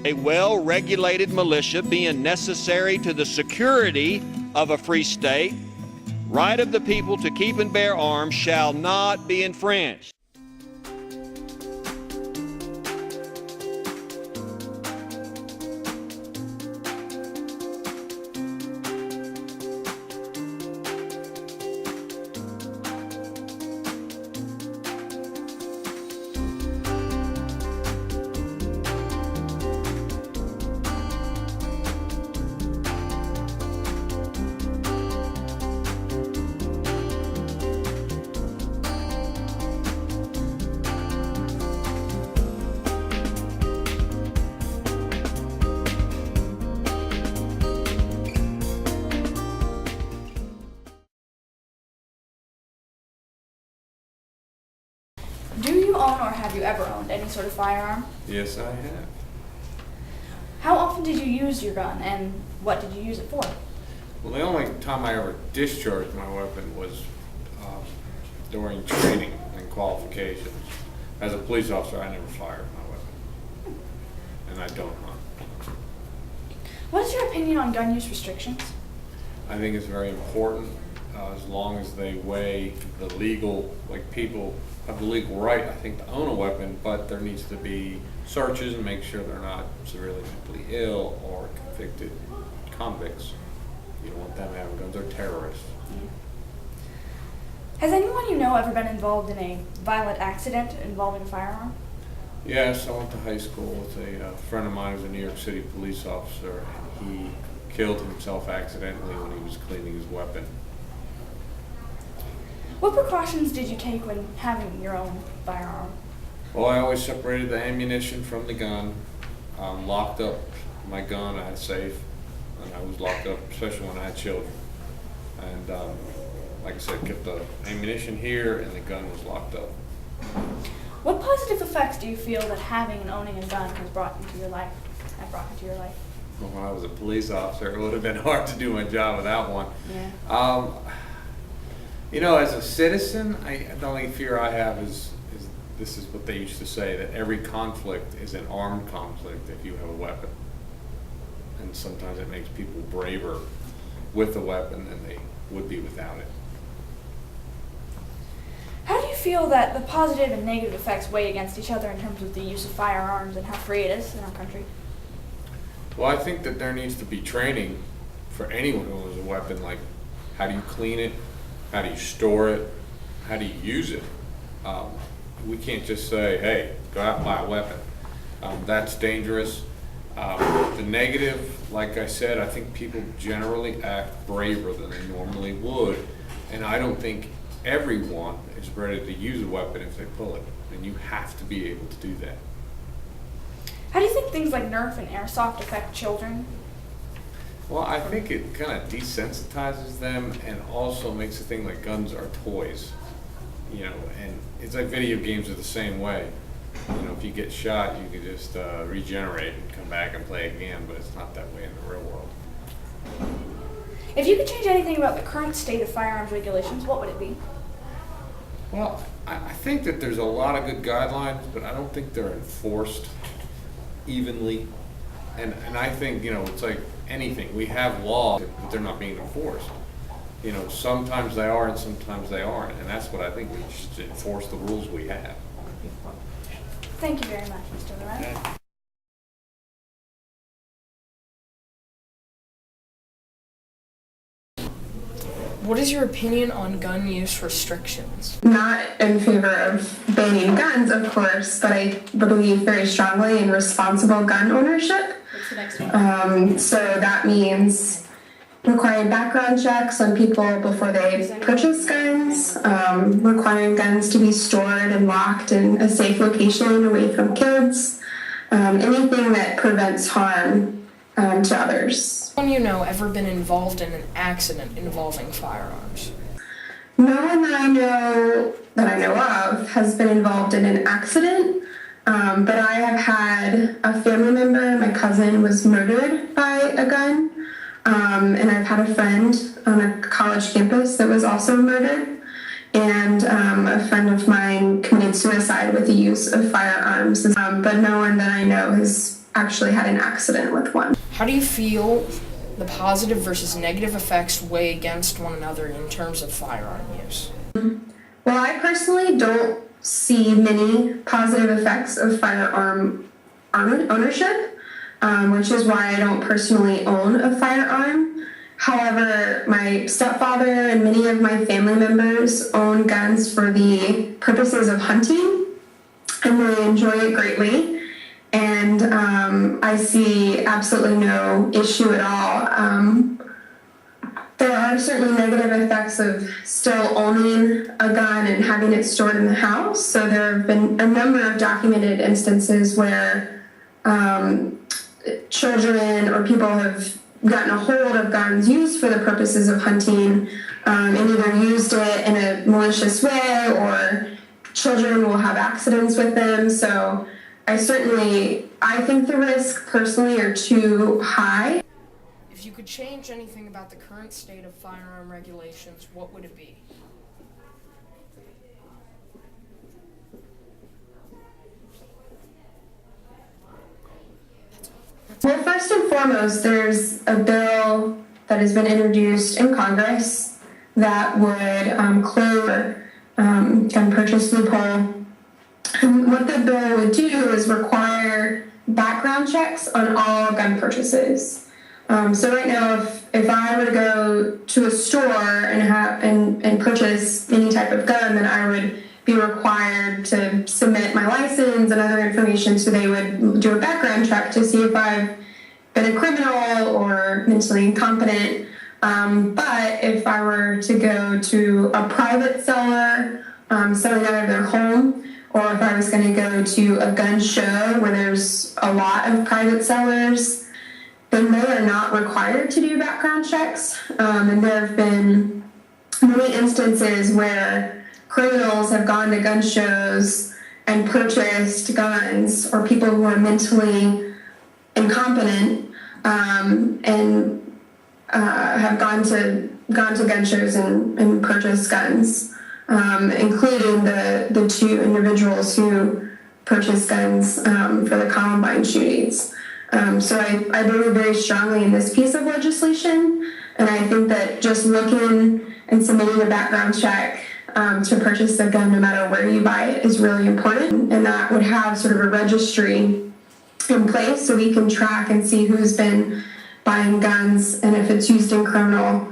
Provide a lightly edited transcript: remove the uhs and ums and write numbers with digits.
A well-regulated militia being necessary to the security of a free state, right of the people to keep and bear arms shall not be infringed. Do you own or have you ever owned any sort of firearm? Yes, I have. How often did you use your gun and what did you use it for? Well, the only time I ever discharged my weapon was during training and qualifications. As a police officer, I never fired my weapon, and I don't hunt. What is your opinion on gun use restrictions? I think it's very important as long as they weigh the legal, like people have the legal right, I think, to own a weapon, but there needs to be searches and make sure they're not severely mentally ill or convicted convicts. You don't want them having guns or terrorists. Yeah. Has anyone you know ever been involved in a violent accident involving a firearm? Yes, I went to high school with a friend of mine who's a New York City police officer, and he killed himself accidentally when he was cleaning his weapon. What precautions did you take when having your own firearm? Well, I always separated the ammunition from the gun, locked up my gun at a safe, and I was locked up, especially when I had children. And like I said, kept the ammunition here and the gun was locked up. What positive effects do you feel that having and owning a gun has brought into your life? Well, when I was a police officer, it would have been hard to do my job without one. Yeah. You know, as a citizen, the only fear I have is this is what they used to say, that every conflict is an armed conflict if you have a weapon. And sometimes it makes people braver with a weapon than they would be without it. How do you feel that the positive and negative effects weigh against each other in terms of the use of firearms and how free it is in our country? Well, I think that there needs to be training for anyone who owns a weapon, like how do you clean it, how do you store it, how do you use it? We can't just say, hey, go out and buy a weapon. That's dangerous. The negative, like I said, I think people generally act braver than they normally would, and I don't think everyone is ready to use a weapon if they pull it, and you have to be able to do that. How do you think things like Nerf and airsoft affect children? Well, I think it kind of desensitizes them and also makes it think like guns are toys, you know, and it's like video games are the same way. You know, if you get shot, you can just regenerate and come back and play again, but it's not that way in the real world. If you could change anything about the current state of firearms regulations, what would it be? Well, I think that there's a lot of good guidelines, but I don't think they're enforced evenly. And I think, you know, it's like anything. We have laws, but they're not being enforced. You know, sometimes they are and sometimes they aren't. And that's what I think, we should enforce the rules we have. Thank you very much, Mr. Lorette. Okay. What is your opinion on gun use restrictions? Not in favor of banning guns, of course, but I believe very strongly in responsible gun ownership. What's the next one? So that means requiring background checks on people before they purchase guns, requiring guns to be stored and locked in a safe location away from kids, anything that prevents harm to others. Have you know ever been involved in an accident involving firearms? No one that I know of has been involved in an accident, but I have had a family member, my cousin, was murdered by a gun, and I've had a friend on a college campus that was also murdered, and a friend of mine committed suicide with the use of firearms, but no one that I know has actually had an accident with one. How do you feel the positive versus negative effects weigh against one another in terms of firearm use? Well, I personally don't see many positive effects of firearm ownership, which is why I don't personally own a firearm. However, my stepfather and many of my family members own guns for the purposes of hunting, and they enjoy it greatly. And I see absolutely no issue at all. There are certainly negative effects of still owning a gun and having it stored in the house. So there have been a number of documented instances where children or people have gotten a hold of guns used for the purposes of hunting and either used it in a malicious way, or children will have accidents with them. So I think the risk personally are too high. If you could change anything about the current state of firearm regulations, what would it be? Well, first and foremost, there's a bill that has been introduced in Congress that would close gun purchase loophole. And what the bill would do is require background checks on all gun purchases. So right now, if I were to go to a store and purchase any type of gun, then I would be required to submit my license and other information, so they would do a background check to see if I've been a criminal or mentally incompetent. But if I were to go to a private seller selling out of their home, or if I was going to go to a gun show where there's a lot of private sellers, then they are not required to do background checks. And there have been many instances where criminals have gone to gun shows and purchased guns, or people who are mentally incompetent and have gone to gun shows and purchased guns, including the two individuals who purchased guns for the Columbine shootings. So I believe very strongly in this piece of legislation, and I think that just looking and submitting a background check to purchase a gun, no matter where you buy it, is really important, and that would have sort of a registry in place so we can track and see who's been buying guns and if it's used in criminal